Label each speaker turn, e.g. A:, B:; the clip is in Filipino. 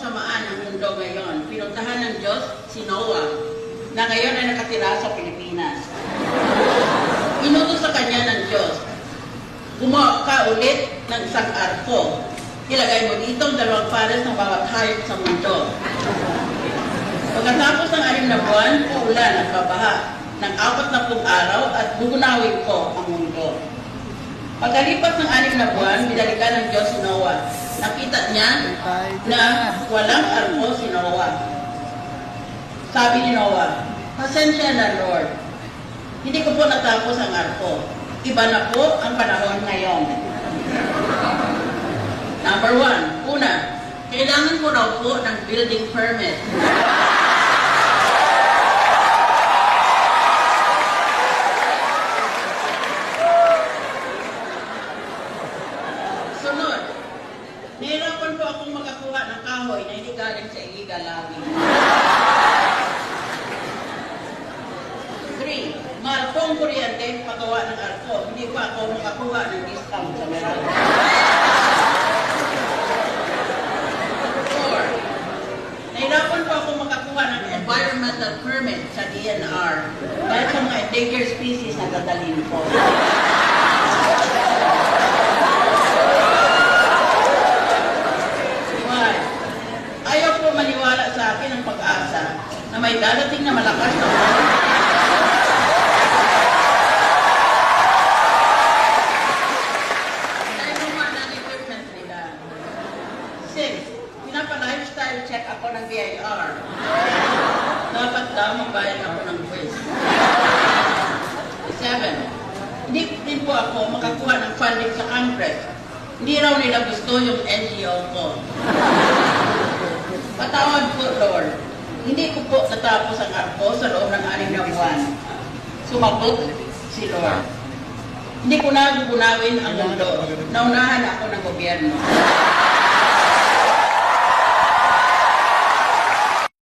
A: kasamaan ng mundo ngayon. Pinuntahan ng Diyos si Noah, na ngayon ay nakatira sa Pilipinas. Inutos sa kanya ng Diyos, gumawa ka ulit ng isang arko. Ilagay mo dito ang 2 pares ng bawat hayop sa mundo. Pagkatapos ng 6 na buwan, uulan at babaha ng 40 araw at bugunawin ko ang mundo. Pagkalipas ng 6 na buwan, binalikan ng Diyos si Noah. Nakita niya na walang arko si Noah. Sabi ni Noah, pasensya na Lord. Hindi ko po natapos ang arko. Iba na po ang panahon ngayon. Number 1, una, kailangan ko raw po ng building permit. Sunod, nahirapan po akong makakuha ng kahoy na hindi galing sa illegal logging. 3, mahal pong kuryente pagawa ng arko. Hindi pa ako makakuha ng discount sa meron. 4, nahirapan po ako makakuha ng environmental permit sa DNR dahil sa mga endangered species na dadalhin ko. Ayaw po maniwala sa akin ang pag-asa na may dadating na malakas na equipment nila. 6, pinapa-lifestyle check ako ng BIR. Dapat daw magbayad ako ng quiz. 7, hindi din po ako makakuha ng funding sa Congress. Hindi raw nila gusto yung NGO ko. Patawad po, Lord. Hindi ko po natapos ang arko sa loob ng 6 na buwan. Sumagot si Lord. Hindi ko na gugunawin ang mundo. Naunahan ako ng gobyerno.